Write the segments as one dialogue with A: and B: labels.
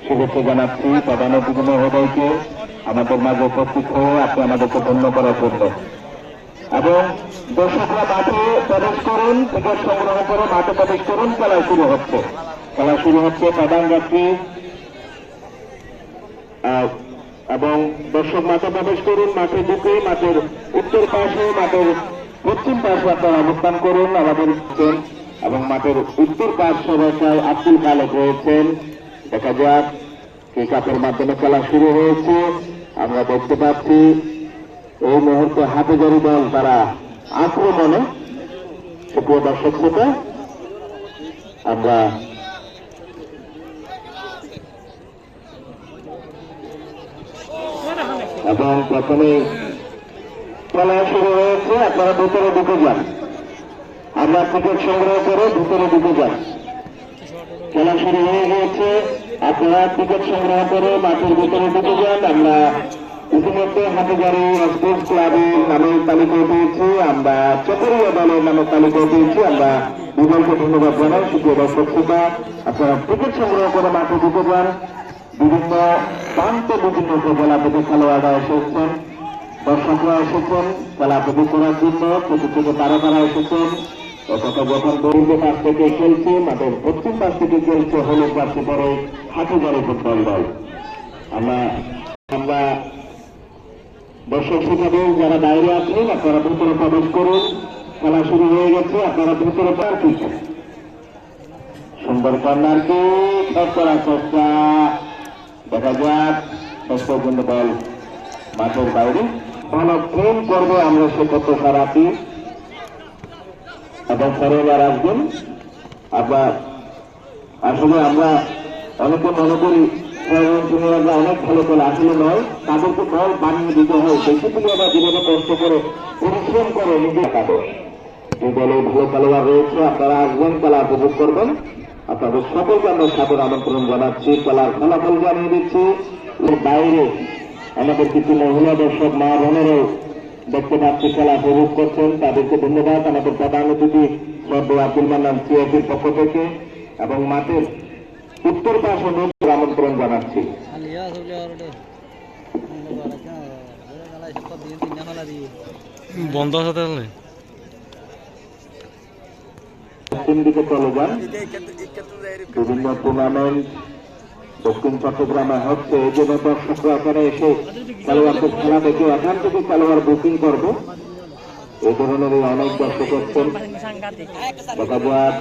A: শুভেচ্ছা জানাচ্ছি প্রধান অতিথি মহোদয়কে আমাদের মাঝে উপস্থিত হয়ে আপনি আমাদেরকে ধন্য করার জন্য। এবং দর্শকরা মাঠে প্রবেশ করুন, টিকিট সংগ্রহ করে মাঠে প্রবেশ করুন। খেলা শুরু হচ্ছে প্রধান যাত্রী এবং দর্শক মাঠে প্রবেশ করুন। মাঠে ঢুকে মাঠের উত্তর পাশে, মাঠের পশ্চিম পাশে আপনারা অবস্থান করুন। আমাদের এবং মাঠের উত্তর পাশ সবাই আব্দুল খালেক রয়েছেন। দেখা যাক কে কাপের মাধ্যমে খেলা শুরু হয়েছে। আমরা দেখতে পাচ্ছি এই মুহূর্তে হাটহাজারী দল তারা আক্রমণে। সুপ্রিয় দর্শক শ্রোতা, আমরা এবং প্রথমে খেলা শুরু হয়েছে। আপনারা ভিতরে ঢুকে যান, আমরা টিকিট সংগ্রহ করে ভিতরে ঢুকে যান। খেলা শুরু হয়ে গিয়েছে, আপনারা টিকিট সংগ্রহ করে মাঠের ভিতরে ঢুকে যান। আমরা ইতিমধ্যে হাটহাজারী স্পোর্টস ক্লাবের নামের তালিকা পেয়েছি, আমরা চকরিয়া দলের নামের তালিকা পেয়েছি। আমরা দুজনকে ধন্যবাদ জানাই। সুপ্রিয় দর্শক শ্রোতা, আপনারা টিকিট সংগ্রহ করে মাঠে ঢুকে যান। বিভিন্ন প্রান্তে বিভিন্ন উপজেলা থেকে খেলোয়াড়রা এসেছেন, দর্শকরা এসেছেন খেলা উপভোগ করার জন্য। ছোট ছোট তারকারা এসেছেন। যখন দরিদ্র পাশ থেকে খেলছে, মাঠের পশ্চিম পাশ থেকে খেলছে হলুদ পাশে পরে হাটহাজারী ফুটবল দল। আমরা দর্শক হিসাবে যারা বাইরে আছেন আপনারা ভিতরে প্রবেশ করুন। খেলা শুরু হয়ে গেছে, আপনারা ভিতরে পারছেন। সুন্দর কর্নারকে করার চেষ্টা, দেখা যাক শেষ পর্যন্ত বল মাঠের বাইরে। ভালো ট্রেন করবো আমরা সে প্রত্যাশা রাখি এবং খেলোয়াড় আসবেন। আবার আসলে আমরা অনেকে মনে করি খেলোয়াড়রা অনেক ভালো খেলে, আসলে নয়। তাদেরকে বল বানিয়ে দিতে হয়। বেশি প্লেয়াররা জীবনে কষ্ট করে পরিশ্রম করে নিজে কাগজ। এই দলে ভালো খেলোয়াড় রয়েছে, আপনারা আসবেন, খেলা উপভোগ করবেন। আপনাদের সকলকে আমরা সাদর আমন্ত্রণ জানাচ্ছি। খেলার ফলাফল জানিয়ে দিচ্ছি। এর বাইরে আমাদের কিছু মহিলা দর্শক মা বোনেরাও দেখতে পাচ্ছি খেলা উপভোগ করছেন, তাদেরকে ধন্যবাদ। আমাদের প্রধান অতিথি শ্রদ্ধেয় আব্দুল মান্নান সিএফির পক্ষ থেকে এবং মাঠের উত্তর পাশে আমন্ত্রণ জানাচ্ছি।
B: বন্ধ আছে
A: পশ্চিম দিকে চলে যান। বিভিন্ন টুর্নামেন্ট দক্ষিণ চট্টগ্রামে হচ্ছে, এই জন্য দর্শকরা এখানে এসে খেলোয়াড়দের খেলা দেখে এখান থেকে খেলোয়াড় বুকিং করবে। এই ধরনের অনেক দর্শক হচ্ছেন। দেখা যাক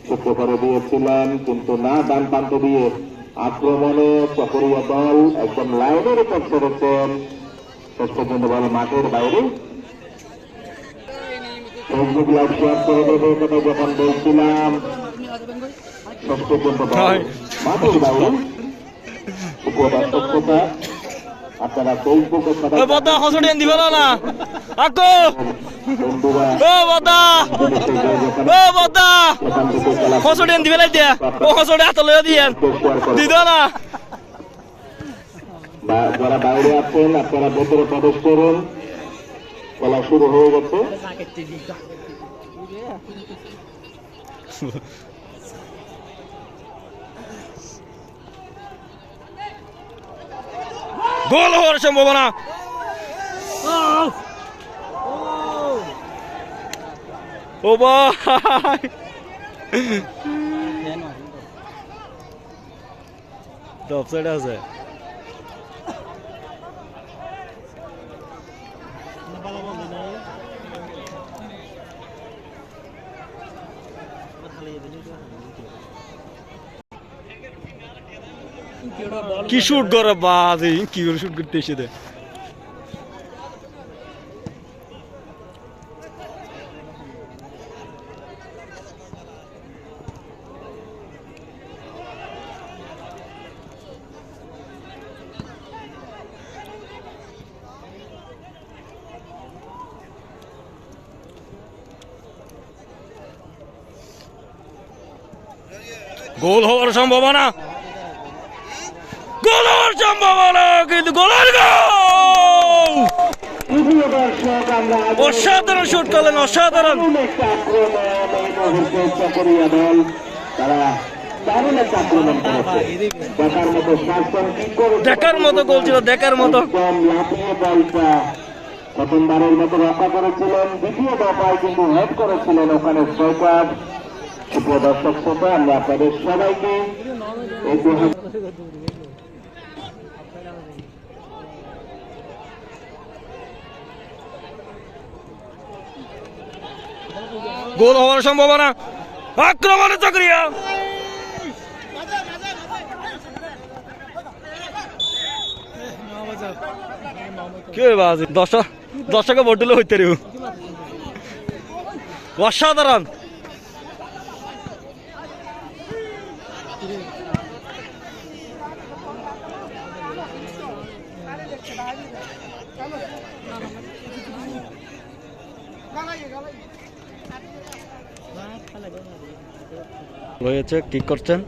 A: ছোট্ট করে দিয়েছিলেন, কিন্তু না, ডান প্রান্ত দিয়ে আক্রমণে চকরিয়া দল একদম লাইনের উপর ছেড়েছেন। শেষ পর্যন্ত বল মাঠের বাইরে। ফেসবুক লাইভ শেয়ার করে দেবে কথা যখন বলছিলাম, শেষ পর্যন্ত বল মাঠের বাইরে। আপনারা ফেসবুকে যারা বাইরে আছেন আপনারা ভেতরে প্রবেশ করুন। খেলা শুরু হয়ে গেছে।
B: গোল হওয়ার সম্ভাবনা। ও ভাই, অফসাইড আছে। কি শুট করে বাজে, কি করে শুট করতে এসে দেয়। গোল হওয়ার সম্ভাবনা, গোল হওয়ার সম্ভাবনা, কিন্তু গোলের গোল। অসাধারণ শুট করলেন, অসাধারণ।
A: তারা দারুণ একটা আক্রমণ করেছে। দেখার মতো শাসন কি করে,
B: দেখার মতো গোল ছিল, দেখার মতো।
A: একদম লাফিয়ে বলটা প্রথমবারের মতো রক্ষা করেছিলেন, দ্বিতীয় দফায় কিন্তু হেড করেছিলেন ওখানে স্ট্রাইকার। সুপ্রিয় দর্শক শ্রোতা, আমরা আপনাদের সবাইকে এই
B: গোল হওয়ার সম্ভাবনা, আক্রমণে চক্রিয়া কে বাজে দর্শকে ভোট দিলে হইতে রে, অসাধারণ। রয়েছে ঠিক করছেন,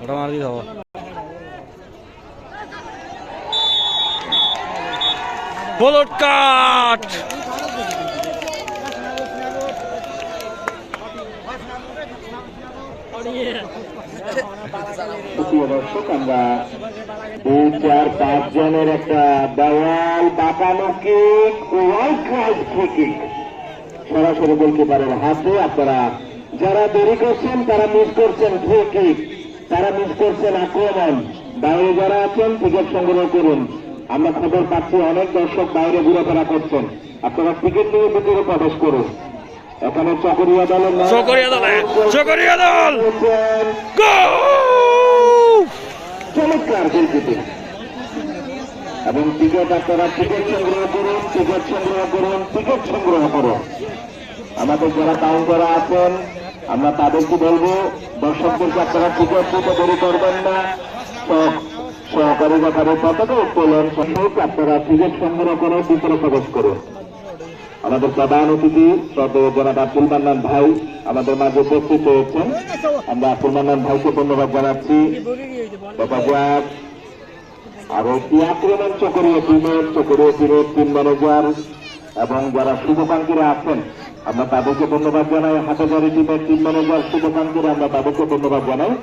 B: ওটা মার দিতে হবে। বলট কাট,
A: দর্শক আমরা 2, 4, 5 জনের একটা দেওয়াল বাঁকানো কিক, ওয়াইড ক্রাইস কিক সরাসরি গোলকিপারের হাতে। আপনারা যারা দেরি করছেন তারা মিস করছেন ফ্রি কিক, তারা মিস করছেন আক্রমণ। বাইরে যারা আছেন টিকিট সংগ্রহ করুন। আমরা খবর পাচ্ছি অনেক দর্শক বাইরে ঘোরাফেরা করছেন, আপনারা টিকিট নিয়ে ভিতরে প্রবেশ করুন। এখানে চকরিয়া দলের চমৎকার গোলকিপিং এবং টিকিট আপনারা টিকিট সংগ্রহ করুন, টিকিট সংগ্রহ করুন, টিকিট সংগ্রহ করুন। আমাদের যারা কাউন্টারে আছেন আমরা তাদেরকে বলবো দর্শকদেরকে আপনারা টিকিট দিতে দেরি করবেন না। সহকারী ব্যাপারে পতাকা উত্তোলন সহ আপনারা টিকিট সংগ্রহ করে ভিতরে প্রবেশ করুন। আমাদের প্রধান অতিথি শ্রদ্ধেয় জনাব আব্দুল মান্নান ভাই আমাদের মাঝে উপস্থিত হয়েছেন। আমরা আব্দুল মান্নান ভাইকে ধন্যবাদ জানাচ্ছি। দেখা যাক আর একটি আক্রমণ চকরিয়া টিমের টিম ম্যানেজার এবং যারা শুভকাঙ্ক্ষীরা আছেন আমরা তাদেরকে ধন্যবাদ জানাই। হাটাজারি টিমের টিম ম্যানেজার শুভকাঙ্ক্ষীরা আমরা তাদেরকে ধন্যবাদ জানাই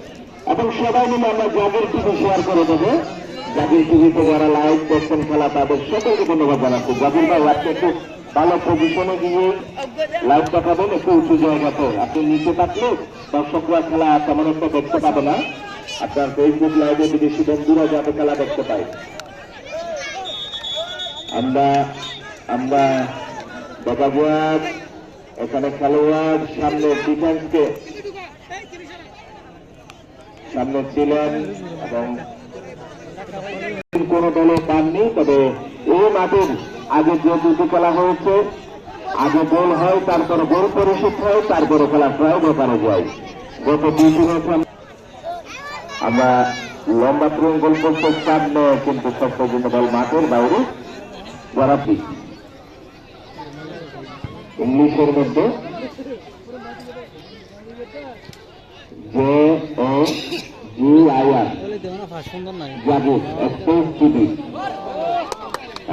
A: এবং সবাই মিলে আমরা জাগির টিভি শেয়ার করে দেবো। জাগির টিভিতে যারা লাইভ দেখছেন খেলা তাদের সকলকে ধন্যবাদ জানাচ্ছি। জাগির ভাই আপনি একটু ভালো পজিশনে গিয়ে লাইভ দেখাবেন, একটু উঁচু জায়গাতে। আপনি নিচে থাকলে দর্শকরা খেলা তেমন একটা দেখতে পাবে না। আপনার ফেসবুক লাইভে বিদেশি বন্ধুরা যাতে খেলা দেখতে পাই। আমরা দেখা যাক এখানে খেলোয়াড় সামনে ডিফেন্সকে সামনে ছিলেন এবং কোন দলে পাননি। তবে এই মাঠের আগে যে দুটি খেলা হয়েছে, আগে গোল হয়, তারপরে গোল পরিশোধ হয়, তারপরে খেলা প্রায় ব্যাপারে যায়। গত 2 ম্যাচে আমরা লম্বা গোল করতে সামনে কিন্তু সপ্তাহ দল মাঠের বাইরে গড়াপি ইংলিশের মধ্যে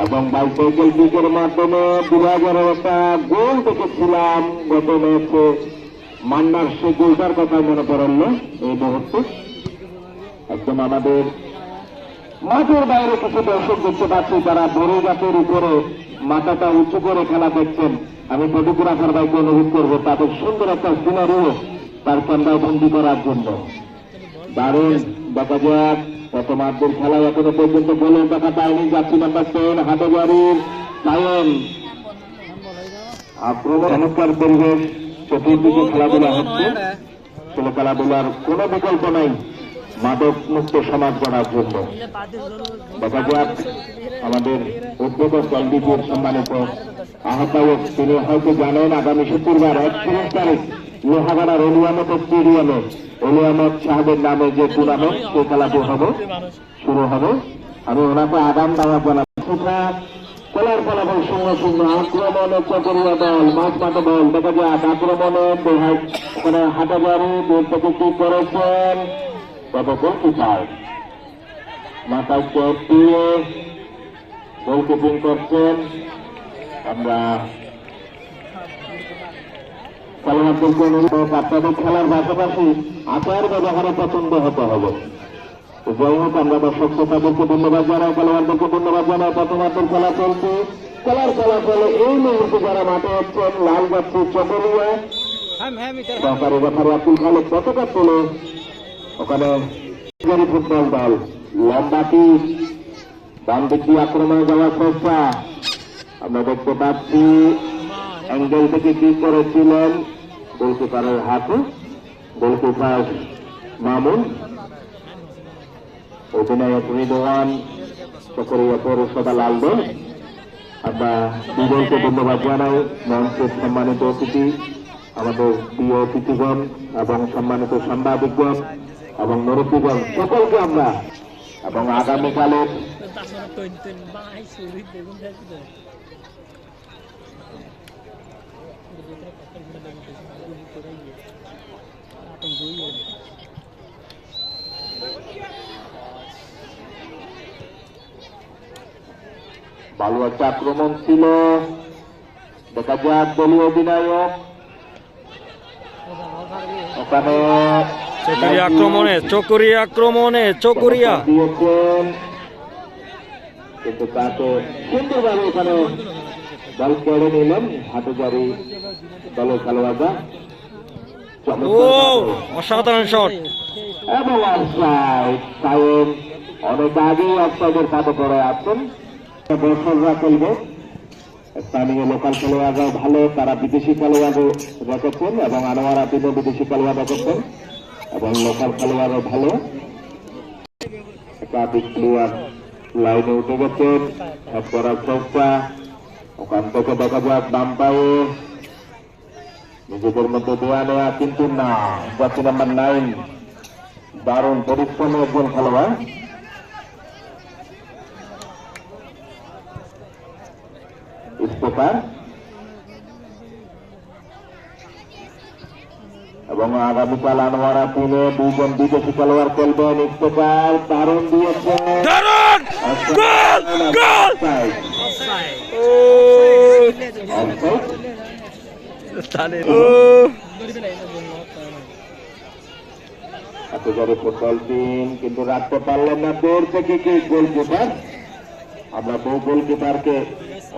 A: এবং বাইসাইকেল কিকের মাধ্যমে 2011 একটা গোল দেখেছিলাম গত ম্যাচে। মান্নার সে গোলটার কথা মনে পড়ল এই মুহূর্তে। একদম আমাদের মাঠের বাইরে কিছু দর্শক দেখতে পাচ্ছি, তারা বড় গাছের উপরে মাথাটা উঁচু করে খেলা দেখছেন। আমি ফটোগ্রাফার ভাইকে অনুরোধ করবো তাদের সুন্দর একটা সিনারিও তার ক্যামেরায় বন্দি করার জন্য। দারুণ দেখা যাক প্রথমার্ধের খেলায় এখনো পর্যন্ত গোলের দেখা পায়নি যাচ্ছি নাম্বার 10 হাটাজারির সায়ন। আক্রমণ চমৎকার পরিবেশ, চতুর্দিকে খেলাধুলা হচ্ছে। ছেলে খেলাধুলার কোনো বিকল্প নাই মাদক মুক্ত সমাজ গড়ার জন্য। দেখা যাক আমাদের উদ্বোধক দলটির সম্মানিত আহ্বায়ক, তিনি হয়তো জানেন আগামী শুক্রবার 31 তারিখ লোহাগাড়ার অলিয়ামত স্টেডিয়ামে অলিয়ামত সাহেবের নামে যে টুর্নামেন্ট সেই খেলাটি শুরু হবে। আমি ওনাকে আগাম দাওয়াত জানাবো। খেলার ফলাফল 0-0। আক্রমণে চকরিয়া দল, মাঝ মাঠে বল। দেখা যাক আক্রমণে ওখানে হাটাজারি দূর থেকে কি করেছেন, তবে গোলকিপার মাথায় চোট দিয়ে গোলকিপিং করছেন। আমরা খেলোয়াড়দেরকে অনুরোধ আপনাদের খেলার পাশাপাশি আচার ব্যবহারে পছন্দ হতে হবে। যাই হোক, আমরা দর্শক শ্রোতাদেরকে ধন্যবাদ জানাই, খেলোয়াড়দেরকে ধন্যবাদ জানাই। প্রথমার্ধের খেলা চলছে, খেলার ফলাফলে এই মুহূর্তে যারা মাঠে হচ্ছেন লালগাছি চকরিয়া সহকারী রেফারি আব্দুল খালেক পতাকা তোলে। ওখানে ফুটবল দল লম্বাটি ডান দিক দিয়ে আক্রমণে যাওয়ার চেষ্টা আমরা দেখতে পাচ্ছি। অ্যাঙ্গেল থেকে কি করেছিলেন গোলকিপারের হাতে, গোলকিপার মামুন, অধিনায়ক রিদওয়ান, চকরিয়া পৌরসভা লাল দল। আমরা দুজনকে ধন্যবাদ জানাই, মঞ্চের সম্মানিত অতিথি, আমাদের প্রিয় অতিথিগণ এবং সম্মানিত সাংবাদিকগণ এবং মুরব্বীগণ সকলকে আমরা, এবং আগামীকালের ভালো একটা আক্রমণ ছিল, দেখা যাক দলীয় অধিনায়ক ওখানে
B: চকরিয়া
A: দিয়েছেন, কিন্তু তাকে সুন্দরভাবে ওখানে বল কেড়ে নিলেন হাটুজারি দলের খেলোয়াড়রা।
B: অসাধারণ শট
A: এবং অফসাইড, কারণ অনেক আগেই অফসাইডের কাছে পড়ে আছেন। দর্শকরা খেলবে, স্থানীয় লোকাল খেলোয়াড়রাও ভালো, তারা বিদেশি খেলোয়াড়ও রেখেছেন এবং আনোয়ার আপিনও বিদেশি খেলোয়াড় রেখেছেন এবং লোকাল খেলোয়াড়ও ভালো। একাধিক প্লেয়ার লাইনে উঠে গেছেন, হেড করার চেষ্টা, ওখান থেকে দেখা যাক বাম পায়ে নিজেদের মধ্যে দেওয়া নেওয়া, কিন্তু না, জার্সি নাম্বার 9 দারুণ পরিশ্রমী একজন খেলোয়াড়। এবং আগামীকাল আনোয়ারা তিনে দুজন বিদেশি খেলোয়াড় খেলবেন। ইফতেখার দারুণ দিয়েছেন, ফুটবল টিম কিন্তু রাখতে পারলেন না, দৌড় থেকে কি গোলকিপার। আমরা বহু গোলকিপারকে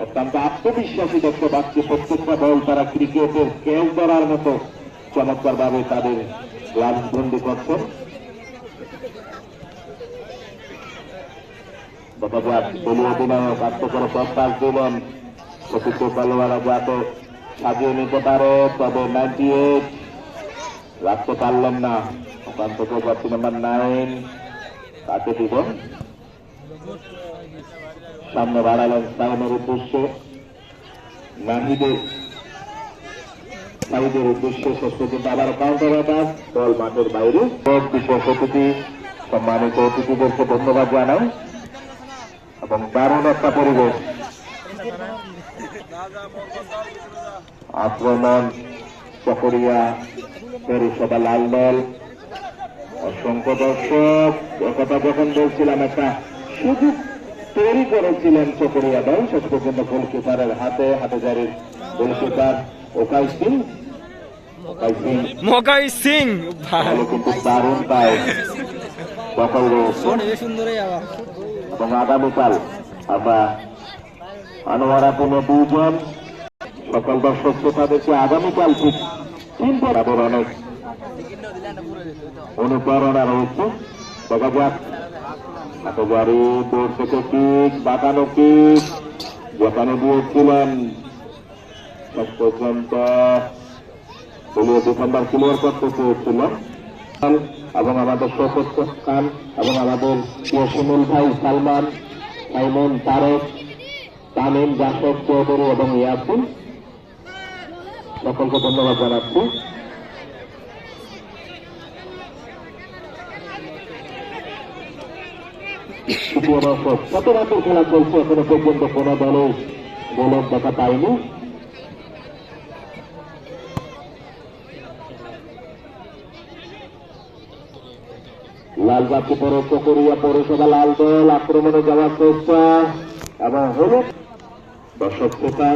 A: অত্যন্ত আত্মবিশ্বাসী দেখতে পাচ্ছি, প্রত্যেকটা বল তারা ক্রিকেটের ক্যাচ ধরার মতো চমৎকার ভাবে তাদের গ্লাভবন্দি করছেন। দেখা যাক দলীয় অধিনায়ক আত্মকর প্রস্তাব দিলেন প্রতিটি খেলোয়াড়রা যাতে সাজিয়ে নিতে পারে, তবে 98 রাখতে পারলেন না। ওখান থেকে জার্সি নাম্বার 9 কাকে দিব, সামনে বাড়ালেন সাইমের উদ্দেশ্যে, নাহিদের সাইদের উদ্দেশ্যে। শেষ পর্যন্ত আবার কাউন্টার অ্যাটাক, বল মাঠের বাইরে। বিশেষ অতিথি সম্মানিত অতিথিদেরকে ধন্যবাদ জানাই এবং দারুণ একটা পরিবেশ। আক্রমণ চকরিয়া পৌরসভা লাল দল, অসংখ্য দর্শক। একথা যখন বলছিলাম, একটা সুযোগ তৈরি করেছিলেন চকরিয়া দল, শেষ পর্যন্ত গোলকিপারের হাতে, হাটুজারির গোলকিপার ওকাই সিং কিন্তু দারুণ পায় দখল রয়েছে। এবং আগামীকাল আমরা আনোয়ারা পুনে দুজন, সকল দর্শক শ্রোতাদেরকে আগামীকাল ঠিক 3 তাদের অনেক অনুপ্রেরণা রয়েছে। দেখা যাক হাটুজারি দৌড় থেকে কিক, বাঁকানো কিক যেখানে দিয়েছিলেন, শেষ পর্যন্ত দলীয় ডিফেন্ডার ক্লিয়ার করতে চেয়েছিলেন। এবং আমাদের শৌকত খান এবং আমাদের প্রিয় সুমুল ভাই সালমান, সাইমন, তারেক, তামিম, জাসদ, চৌধুরী এবং ইয়াসিন, সকলকে ধন্যবাদ জানাচ্ছি। কত রাতের খেলা চলছে, এখনো পর্যন্ত কোন দলে গোলক দেখা পায়নি। লালবাতি চকরিয়া পৌরসভা লাল দল আক্রমণে যাওয়ার চেষ্টা এবং হলুদ। দর্শক শ্রোতা,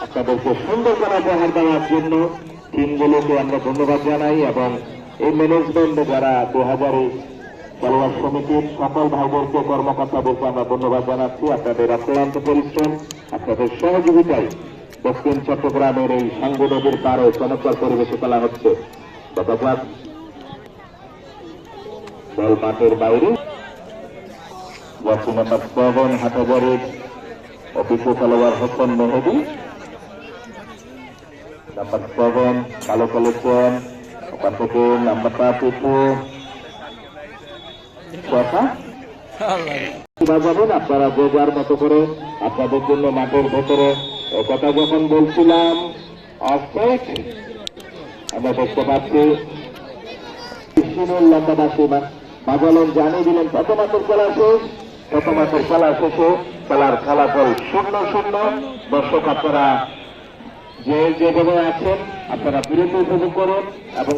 A: আপনাদেরকে সুন্দর করা উপহার দেওয়ার জন্য টিমগুলোকে আমরা ধন্যবাদ জানাই এবং এই ম্যানেজমেন্ট যারা 2000 খেলোয়াড় সমিতির সকল ভাইদেরকে কর্মকর্তাদেরকে আমরা ধন্যবাদ জানাচ্ছি। আপনাদের অক্লান্ত পরিশ্রম, আপনাদের সহযোগিতায় দক্ষিণ চট্টগ্রামের এই সাঙ্গু নদীর পাড়ে চমৎকার পরিবেশে খেলা হচ্ছে। গতকাল বল মাঠের বাইরে জার্সি নাম্বার 7 হাটাজারির অভিজ্ঞ খেলোয়াড় হোসেন মেহেদি, নাম্বার 7 কালো কালো চেন, ওখান থেকে নাম্বার 5 যাবেন আপনারা যে যার মতো করে আপনাদের জন্য মাঠের ভেতরে কথা যখন বলছিলাম অফসাইড আমরা দেখতে পাচ্ছি লঙ্কাবাসী বাজালন জানিয়ে দিলেন প্রথমার্ধের খেলা শেষ। প্রথমার্ধের খেলা শেষে খেলার ফলাফল 0-0। দর্শক আপনারা যে যেভাবে আছেন আপনারা বিরতি উপভোগ করুন এবং